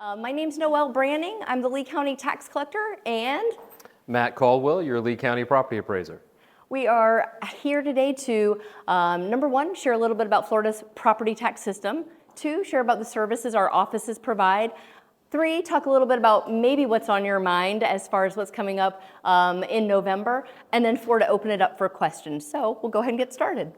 My name's Noelle Branning. I'm the Lee County tax collector, and Matt Caldwell, your Lee County property appraiser. we are here today to, number one, share a little bit about Florida's property tax system. Two, share about the services our offices provide. Three, talk a little bit about maybe what's on your mind as far as what's coming up in November. And then four, to open it up for questions. So we'll go ahead and get started.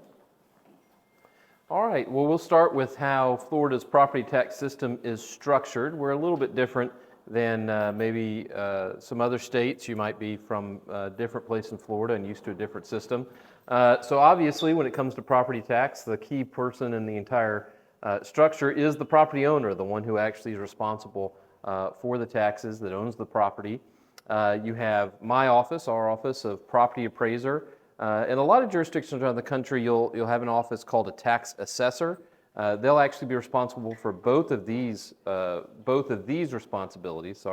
All right, well, we'll start with how Florida's property tax system is structured. We're a little bit different than maybe some other states. You might be from a different place in Florida and used to a different system. So obviously, when it comes to property tax, the key person in the entire structure is the property owner, the one who actually is responsible for the taxes, that owns the property. You have my office, our office of property appraiser. In a lot of jurisdictions around the country, you'll have an office called a tax assessor. They'll actually be responsible for both of these responsibilities.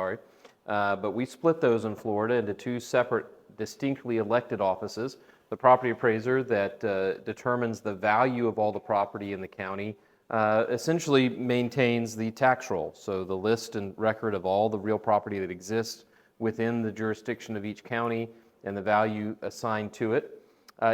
But we split those in Florida into two separate, distinctly elected offices. The property appraiser that determines the value of all the property in the county, essentially maintains the tax roll, so the list and record of all the real property that exists within the jurisdiction of each county and the value assigned to it.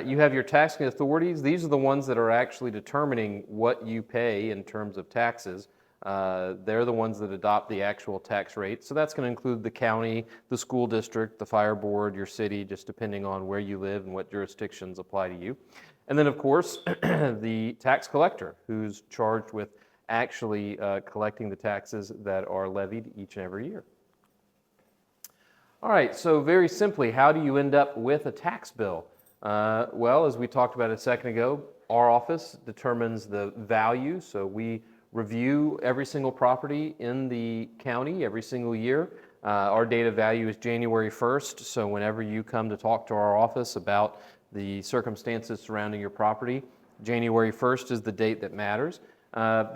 You have your taxing authorities. These are the ones that are actually determining what you pay in terms of taxes. They're the ones that adopt the actual tax rate. So that's going to include the county, the school district, the fire board, your city, just depending on where you live and what jurisdictions apply to you. And then, of course, the tax collector, who's charged with actually collecting the taxes that are levied each and every year. All right, so very simply, how do you end up with a tax bill? Well, as we talked about a second ago, our office determines the value. So we review every single property in the county every single year. Our date of value is January 1st. So whenever you come to talk to our office about the circumstances surrounding your property, January 1st is the date that matters,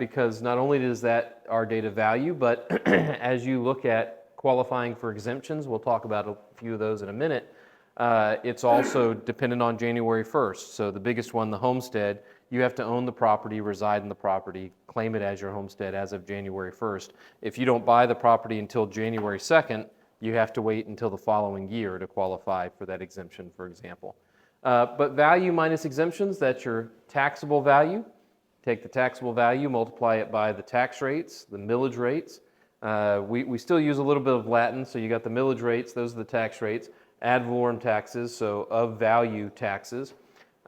because not only is that our date of value, but as you look at qualifying for exemptions, we'll talk about a few of those in a minute, it's also dependent on January 1st. So the biggest one, the homestead, you have to own the property, reside in the property, claim it as your homestead as of January 1st. If you don't buy the property until January 2nd, you have to wait until the following year to qualify for that exemption, for example. But value minus exemptions, that's your taxable value. Take the taxable value, multiply it by the tax rates, the millage rates. We still use a little bit of Latin, so you got the millage rates, those are the tax rates. Ad valorem taxes, so of value taxes.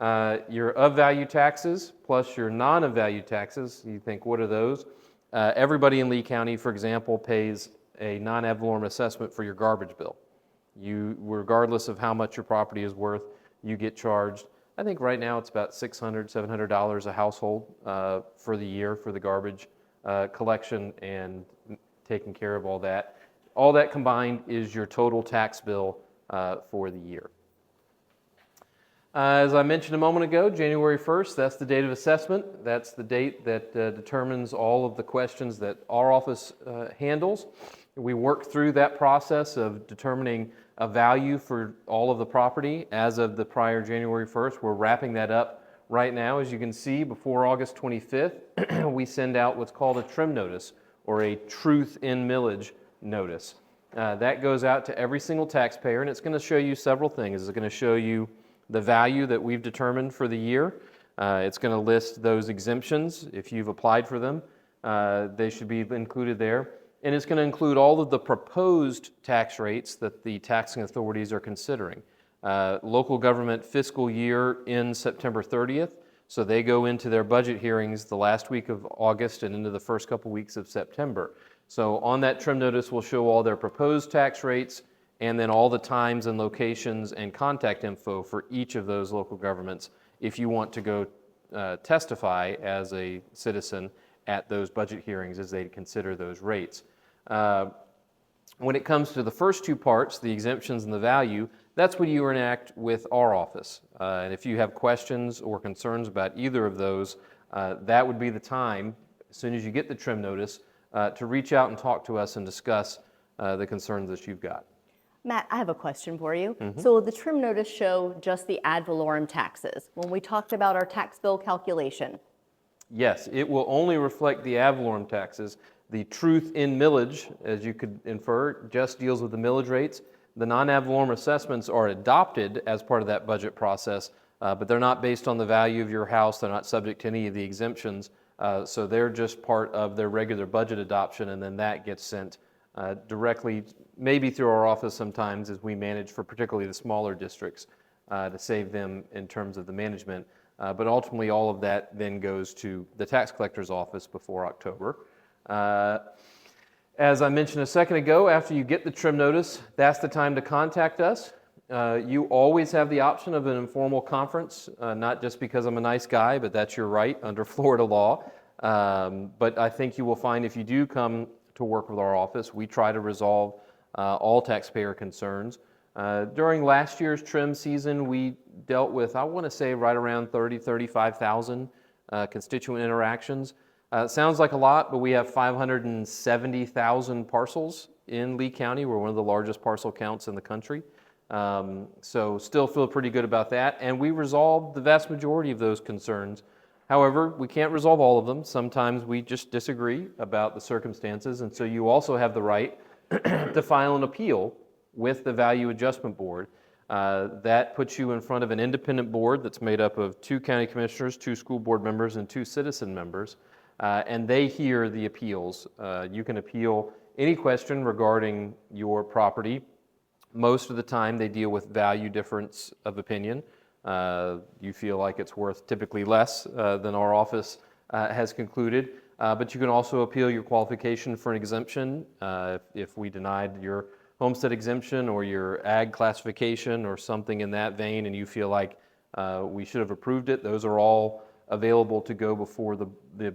Your of value taxes plus your non of value taxes, you think, what are those? Everybody in Lee County, for example, pays a non ad valorem assessment for your garbage bill. You, regardless of how much your property is worth, you get charged. I think right now it's about $600, $700 a household for the year for the garbage collection and taking care of all that. All that combined is your total tax bill for the year. As I mentioned a moment ago, January 1st, that's the date of assessment. That's the date that determines all of the questions that our office handles. We work through that process of determining a value for all of the property as of the prior January 1st. We're wrapping that up right now. As you can see, before August 25th, we send out what's called a trim notice, or a truth in millage notice. That goes out to every single taxpayer, and it's going to show you several things. It's going to show you the value that we've determined for the year. It's going to list those exemptions. If you've applied for them, they should be included there. And it's going to include all of the proposed tax rates that the taxing authorities are considering. Local government fiscal year ends September 30th, so they go into their budget hearings the last week of August and into the first couple weeks of September. So on that trim notice, we'll show all their proposed tax rates and then all the times and locations and contact info for each of those local governments if you want to go testify as a citizen at those budget hearings as they consider those rates. When it comes to the first two parts, the exemptions and the value, that's when you interact with our office. And if you have questions or concerns about either of those, that would be the time, as soon as you get the trim notice, to reach out and talk to us and discuss the concerns that you've got. Matt, I have a question for you. So will the trim notice show just the ad valorem taxes when we talked about our tax bill calculation? Yes, it will only reflect the ad valorem taxes. The truth in millage, as you could infer, just deals with the millage rates. The non-ad valorem assessments are adopted as part of that budget process, but they're not based on the value of your house. They're not subject to any of the exemptions. So they're just part of their regular budget adoption, and then that gets sent directly, maybe through our office sometimes as we manage for particularly the smaller districts to save them in terms of the management. But ultimately all of that then goes to the tax collector's office before October. As I mentioned a second ago, after you get the trim notice, that's the time to contact us. You always have the option of an informal conference, not just because I'm a nice guy, but that's your right under Florida law. But I think you will find if you do come to work with our office, we try to resolve all taxpayer concerns. During last year's trim season, we dealt with, I want to say, right around 35,000 constituent interactions. Sounds like a lot, but we have 570,000 parcels in Lee County. We're one of the largest parcel counts in the country. So still feel pretty good about that. And we resolved the vast majority of those concerns. However, we can't resolve all of them. Sometimes we just disagree about the circumstances. And so you also have the right to file an appeal with the Value Adjustment Board. That puts you in front of an independent board that's made up of 2 county commissioners, 2 school board members, and 2 citizen members. And they hear the appeals. You can appeal any question regarding your property. Most of the time they deal with value difference of opinion. You feel like it's worth typically less than our office has concluded. But you can also appeal your qualification for an exemption if we denied your homestead exemption or your ag classification or something in that vein and you feel like we should have approved it. Those are all available to go before the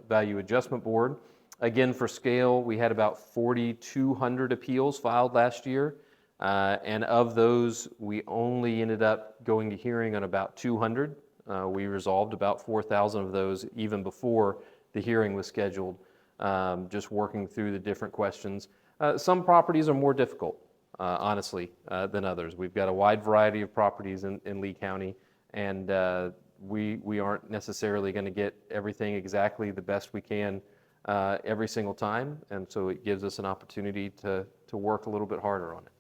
Value Adjustment Board. Again, for scale, we had about 4,200 appeals filed last year, and of those, we only ended up going to hearing on about 200. We resolved about 4,000 of those even before the hearing was scheduled, just working through the different questions. Some properties are more difficult, honestly, than others. We've got a wide variety of properties in Lee County, and we aren't necessarily going to get everything exactly the best we can every single time, and so it gives us an opportunity to work a little bit harder on it.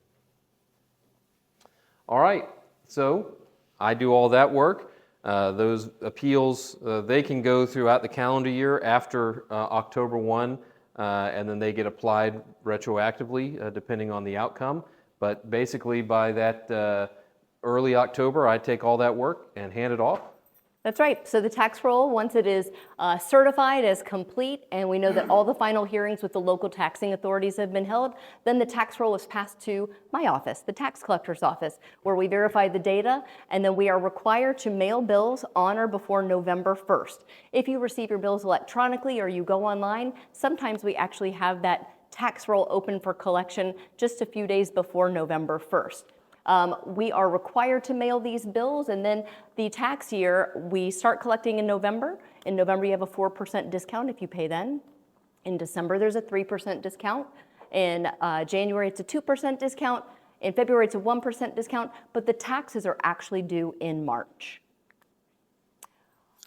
All right, so I do all that work. Those appeals, they can go throughout the calendar year after October 1, and then they get applied retroactively depending on the outcome. But basically by that early October, I take all that work and hand it off. That's right. So the tax roll, once it is certified as complete, and we know that all the final hearings with the local taxing authorities have been held, then the tax roll is passed to my office, the tax collector's office, where we verify the data, and then we are required to mail bills on or before November 1st. If you receive your bills electronically or you go online, sometimes we actually have that tax roll open for collection just a few days before November 1st. We are required to mail these bills, and then the tax year, we start collecting in November. In November, you have a 4% discount if you pay then. In December, there's a 3% discount. In January, it's a 2% discount. In February, it's a 1% discount, but the taxes are actually due in March.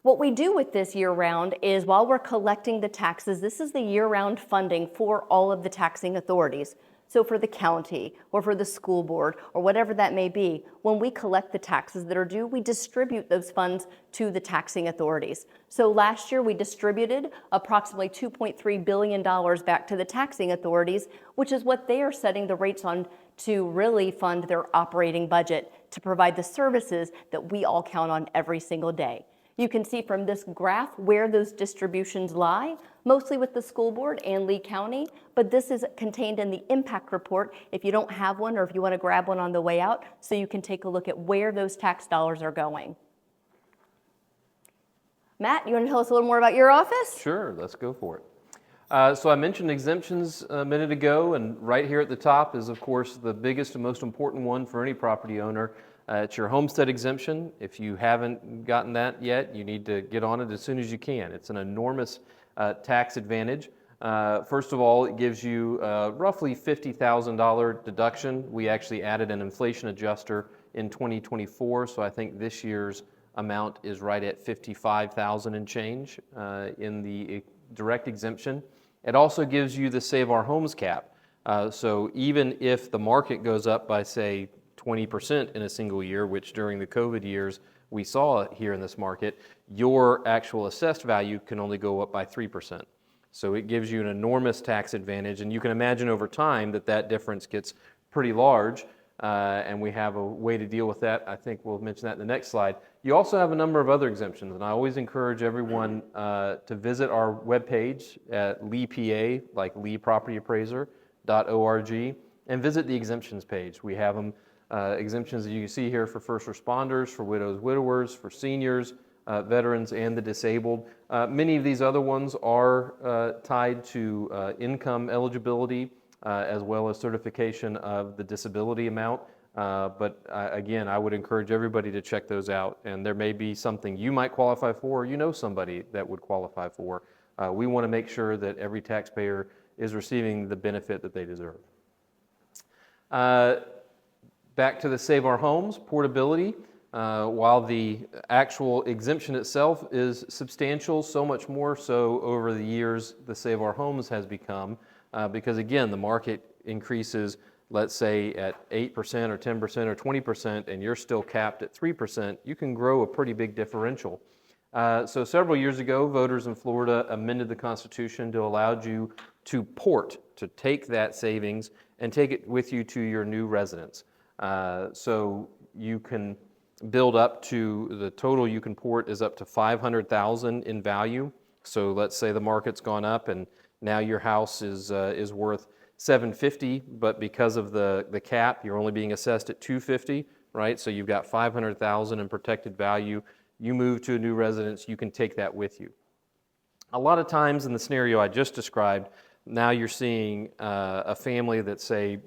What we do with this year-round is while we're collecting the taxes, this is the year-round funding for all of the taxing authorities. So for the county or for the school board or whatever that may be, when we collect the taxes that are due, we distribute those funds to the taxing authorities. So last year we distributed approximately $2.3 billion back to the taxing authorities, which is what they are setting the rates on to really fund their operating budget to provide the services that we all count on every single day. You can see from this graph where those distributions lie, mostly with the school board and Lee County, but this is contained in the impact report if you don't have one or if you want to grab one on the way out, so you can take a look at where those tax dollars are going. Matt, you want to tell us a little more about your office? Sure, let's go for it. So I mentioned exemptions a minute ago, and right here at the top is, of course, the biggest and most important one for any property owner. It's your homestead exemption. If you haven't gotten that yet, you need to get on it as soon as you can. It's an enormous tax advantage. First of all, it gives you roughly $50,000 deduction. We actually added an inflation adjuster in 2024, so I think this year's amount is right at $55,000 and change in the direct exemption. It also gives you the Save Our Homes cap. So even if the market goes up by, say, 20% in a single year, which during the COVID years we saw here in this market, your actual assessed value can only go up by 3%. So it gives you an enormous tax advantage, and you can imagine over time that that difference gets pretty large, and we have a way to deal with that. I think we'll mention that in the next slide. You also have a number of other exemptions, and I always encourage everyone to visit our webpage at LePA, like Lee Property Appraiser.org, and visit the exemptions page. We have them, exemptions that you can see here for first responders, for widows, widowers, for seniors, veterans, and the disabled. Many of these other ones are tied to income eligibility, as well as certification of the disability amount. But again, I would encourage everybody to check those out, and there may be something you might qualify for, or you know somebody that would qualify for. We want to make sure that every taxpayer is receiving the benefit that they deserve. Back to the Save Our Homes, portability. While the actual exemption itself is substantial, so much more so over the years the Save Our Homes has become, because again, the market increases, let's say at 8% or 10% or 20%, and you're still capped at 3%, you can grow a pretty big differential. So several years ago, voters in Florida amended the Constitution to allow you to port, to take that savings and take it with you to your new residence. So you can build up to, the total you can port is up to $500,000 in value. So let's say the market's gone up and now your house is worth $750, but because of the cap, you're only being assessed at $250, right? So you've got $500,000 in protected value. You move to a new residence, you can take that with you. A lot of times in the scenario I just described, now you're seeing a family that, say,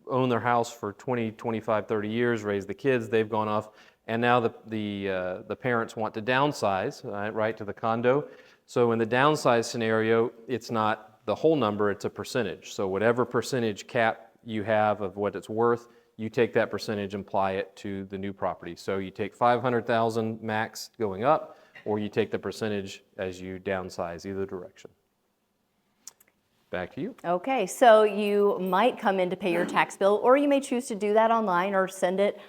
owned their house for 20, 25, 30 years, raised the kids, they've gone off, and now the parents want to downsize, right, to the condo. So in the downsize scenario, it's not the whole number, it's a percentage. So whatever percentage cap you have of what it's worth, you take that percentage and apply it to the new property. So you take $500,000 max going up, or you take the percentage as you downsize, either direction. Back to you. Okay, so you might come in to pay your tax bill, or you may choose to do that online or send it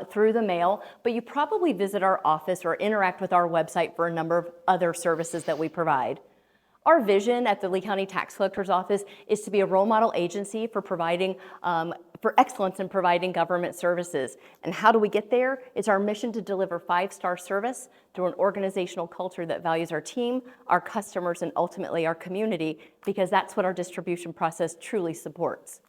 through the mail, but you probably visit our office or interact with our website for a number of other services that we provide. Our vision at the Lee County Tax Collector's Office is to be a role model agency for providing for excellence in providing government services. And how do we get there? It's our mission to deliver 5-star service through an organizational culture that values our team, our customers, and ultimately our community, because that's what our distribution process truly supports.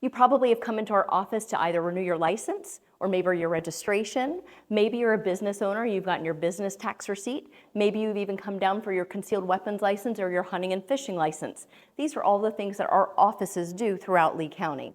You probably have come into our office to either renew your license or maybe your registration. Maybe you're a business owner, you've gotten your business tax receipt. Maybe you've even come down for your concealed weapons license or your hunting and fishing license. These are all the things that our offices do throughout Lee County.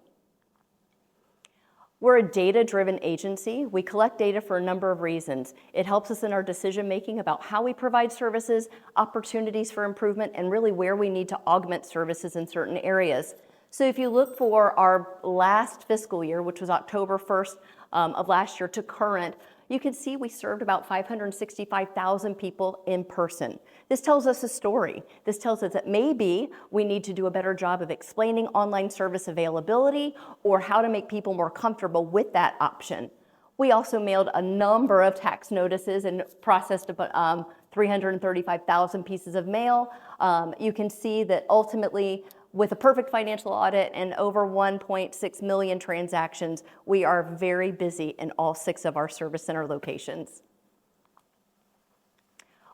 We're a data-driven agency. We collect data for a number of reasons. It helps us in our decision-making about how we provide services, opportunities for improvement, and really where we need to augment services in certain areas. So if you look for our last fiscal year, which was October 1st of last year to current, you can see we served about 565,000 people in person. This tells us a story. This tells us that maybe we need to do a better job of explaining online service availability or how to make people more comfortable with that option. We also mailed a number of tax notices and processed about 335,000 pieces of mail. You can see that ultimately, with a perfect financial audit and over 1.6 million transactions, we are very busy in all 6 of our service center locations.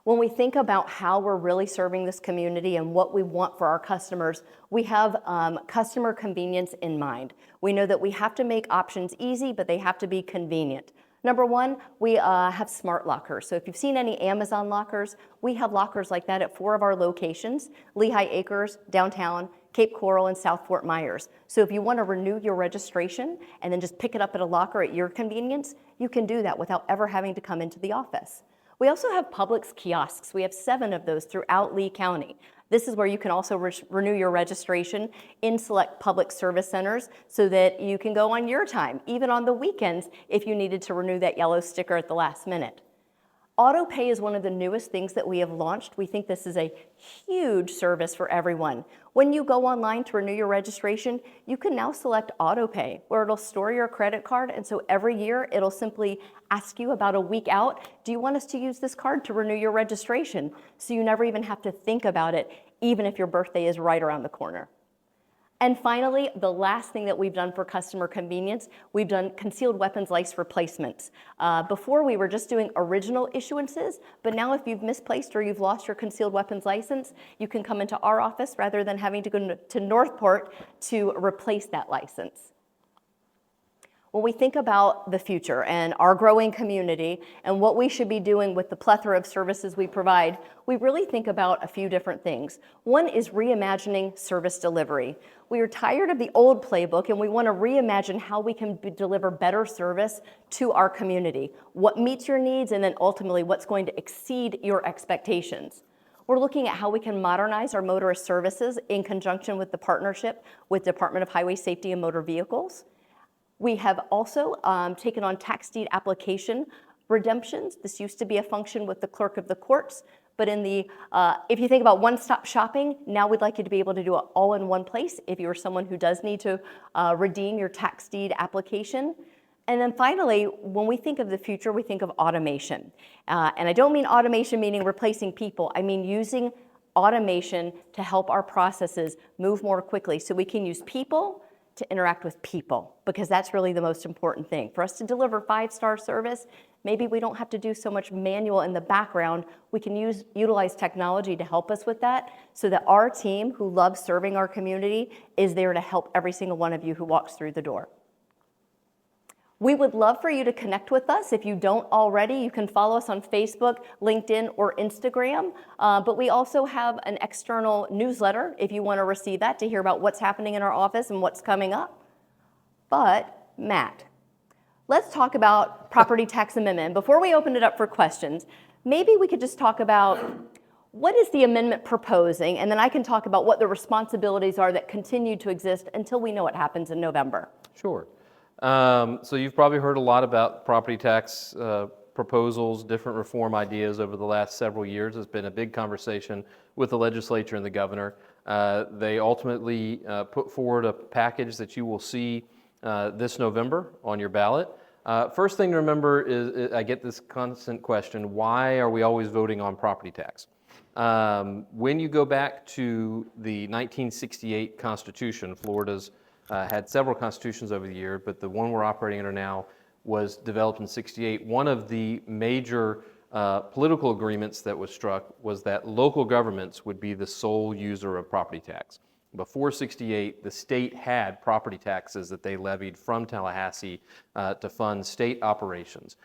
When we think about how we're really serving this community and what we want for our customers, we have customer convenience in mind. We know that we have to make options easy, but they have to be convenient. Number one, we have smart lockers. So if you've seen any Amazon lockers, we have lockers like that at 4 of our locations: Lehigh Acres, downtown, Cape Coral, and South Fort Myers. So if you want to renew your registration and then just pick it up at a locker at your convenience, you can do that without ever having to come into the office. We also have Publix kiosks. We have 7 of those throughout Lee County. This is where you can also renew your registration in select public service centers so that you can go on your time, even on the weekends if you needed to renew that yellow sticker at the last minute. Auto pay is one of the newest things that we have launched. We think this is a huge service for everyone. When you go online to renew your registration, you can now select auto pay, where it'll store your credit card, and so every year it'll simply ask you about a week out, do you want us to use this card to renew your registration? So you never even have to think about it, even if your birthday is right around the corner. And finally, the last thing that we've done for customer convenience, we've done concealed weapons license replacements. Before we were just doing original issuances, but now if you've misplaced or you've lost your concealed weapons license, you can come into our office rather than having to go to Northport to replace that license. When we think about the future and our growing community and what we should be doing with the plethora of services we provide, we really think about a few different things. One is reimagining service delivery. We are tired of the old playbook and we want to reimagine how we can deliver better service to our community, what meets your needs, and then ultimately what's going to exceed your expectations. We're looking at how we can modernize our motorist services in conjunction with the partnership with Department of Highway Safety and Motor Vehicles. We have also taken on tax deed application redemptions. This used to be a function with the clerk of the courts, but if you think about one-stop shopping, now we'd like you to be able to do it all in one place if you're someone who does need to redeem your tax deed application. And then finally, when we think of the future, we think of automation. And I don't mean automation meaning replacing people. I mean using automation to help our processes move more quickly so we can use people to interact with people, because that's really the most important thing. For us to deliver 5-star service, maybe we don't have to do so much manual in the background. We can utilize technology to help us with that so that our team who loves serving our community is there to help every single one of you who walks through the door. We would love for you to connect with us. If you don't already, you can follow us on Facebook, LinkedIn, or Instagram. But we also have an external newsletter if you want to receive that to hear about what's happening in our office and what's coming up. But Matt, let's talk about property tax amendment. Before we open it up for questions, maybe we could just talk about what is the amendment proposing, and then I can talk about what the responsibilities are that continue to exist until we know what happens in November. Sure. So you've probably heard a lot about property tax proposals, different reform ideas over the last several years. It's been a big conversation with the legislature and the governor. They ultimately put forward a package that you will see this November on your ballot. First thing to remember is I get this constant question, why are we always voting on property tax? When you go back to the 1968 Constitution, Florida's had several constitutions over the year, but the one we're operating under now was developed in '68. One of the major political agreements that was struck was that local governments would be the sole user of property tax. Before '68, the state had property taxes that they levied from Tallahassee to fund state operations.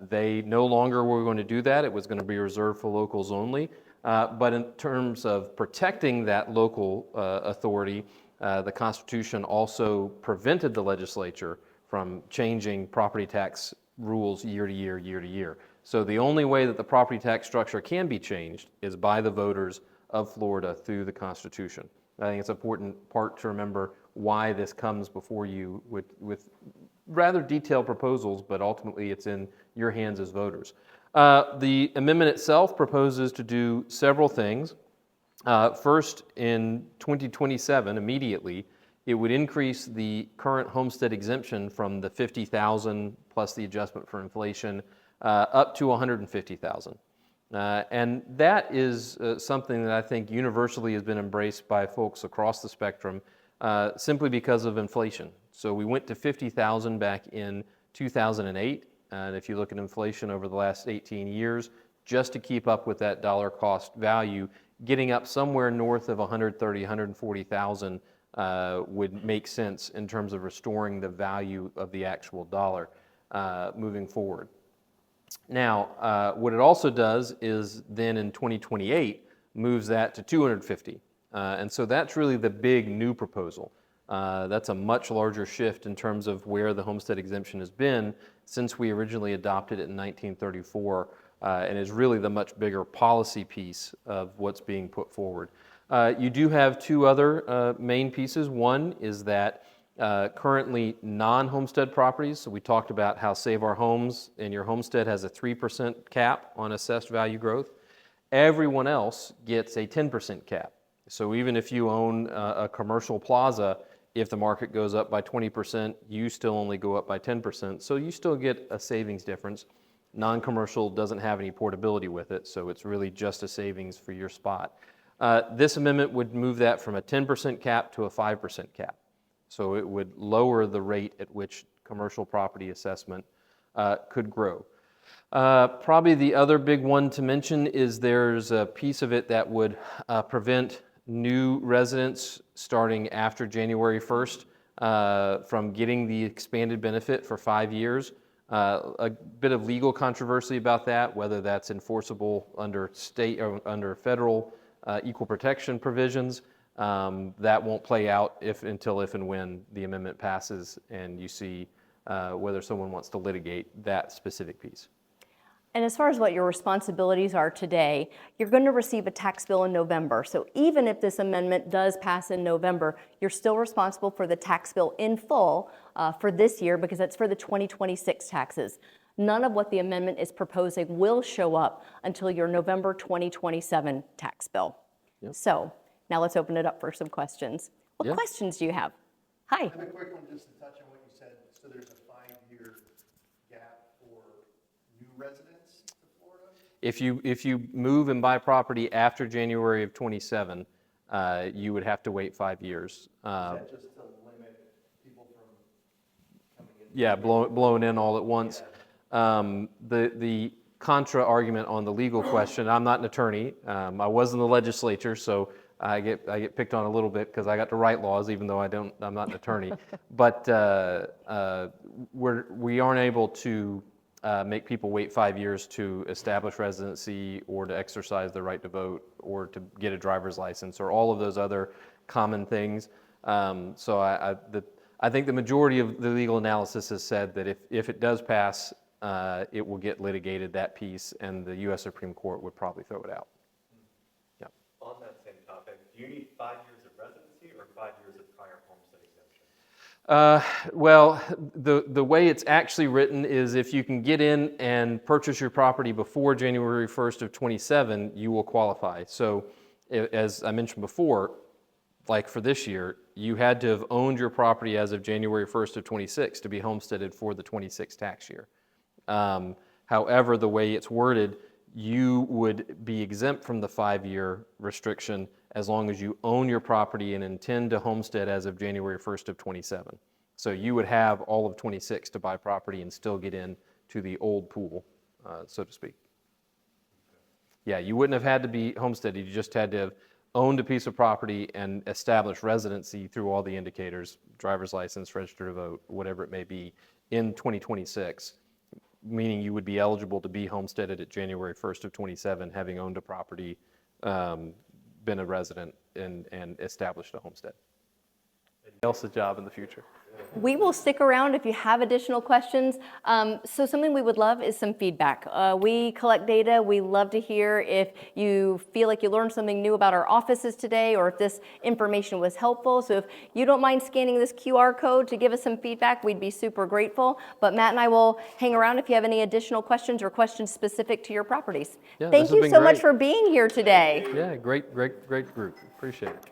They no longer were going to do that. It was going to be reserved for locals only. But in terms of protecting that local authority, the Constitution also prevented the legislature from changing property tax rules year to year, year to year. So the only way that the property tax structure can be changed is by the voters of Florida through the Constitution. I think it's an important part to remember why this comes before you with rather detailed proposals, but ultimately it's in your hands as voters. The amendment itself proposes to do several things. First, in 2027, immediately, it would increase the current homestead exemption from the $50,000 plus the adjustment for inflation up to $150,000. And that is something that I think universally has been embraced by folks across the spectrum simply because of inflation. So we went to $50,000 back in 2008, and if you look at inflation over the last 18 years, just to keep up with that dollar cost value, getting up somewhere north of $130,000, $140,000 would make sense in terms of restoring the value of the actual dollar moving forward. Now, what it also does is then in 2028 moves that to $250,000. And so that's really the big new proposal. That's a much larger shift in terms of where the homestead exemption has been since we originally adopted it in 1934. And is really the much bigger policy piece of what's being put forward. You do have two other main pieces. One is that Currently, non-homestead properties, so we talked about how Save Our Homes and your homestead has a 3% cap on assessed value growth. Everyone else gets a 10% cap. So even if you own a commercial plaza, if the market goes up by 20%, you still only go up by 10%. So you still get a savings difference. Non-commercial doesn't have any portability with it, so it's really just a savings for your spot. This amendment would move that from a 10% cap to a 5% cap. So it would lower the rate at which commercial property assessment could grow. Probably the other big one to mention is there's a piece of it that would prevent new residents starting after January 1st from getting the expanded benefit for 5 years. A bit of legal controversy about that, whether that's enforceable under state or under federal equal protection provisions. That won't play out until if and when the amendment passes and you see whether someone wants to litigate that specific piece. And as far as what your responsibilities are today, you're going to receive a tax bill in November. So even if this amendment does pass in November, you're still responsible for the tax bill in full for this year because that's for the 2026 taxes. None of what the amendment is proposing will show up until your November 2027 tax bill. Yep. So now let's open it up for some questions. What questions do you have? Hi. I have a quick one just to touch on what you said. So there's a 5-year gap for new residents to Florida? If you move and buy property after January of 27, you would have to wait 5 years. Is that just to limit people from coming in? Yeah, blowing in all at once. Yeah. The contra argument on the legal question, I'm not an attorney. I was in the legislature, so I get picked on a little bit because I got to write laws, even though I'm not an attorney. But we aren't able to make people wait 5 years to establish residency or to exercise their right to vote or to get a driver's license or all of those other common things. So I think the majority of the legal analysis has said that if it does pass, it will get litigated, that piece, and the U.S. Supreme Court would probably throw it out. Yeah. On that same topic, do you need 5 years of residency or 5 years of prior homestead exemption? Well, the way it's actually written is if you can get in and purchase your property before January 1st of 27, you will qualify. So as I mentioned before, like for this year, you had to have owned your property as of January 1st of 26 to be homesteaded for the 26 tax year. However, the way it's worded, you would be exempt from the 5-year restriction as long as you own your property and intend to homestead as of January 1st of 27. So you would have all of 26 to buy property and still get in to the old pool, so to speak. Yeah, you wouldn't have had to be homesteaded. You just had to have owned a piece of property and established residency through all the indicators, driver's license, register to vote, whatever it may be, in 2026. Meaning you would be eligible to be homesteaded at January 1st of 27, having owned a property, been a resident, and established a homestead. Anything else a job in the future? We will stick around if you have additional questions. So something we would love is some feedback. We collect data. We love to hear if you feel like you learned something new about our offices today or if this information was helpful. So if you don't mind scanning this QR code to give us some feedback, we'd be super grateful. But Matt and I will hang around if you have any additional questions or questions specific to your properties. Yeah, Thank you so much for being here today. Yeah, great group. Appreciate it.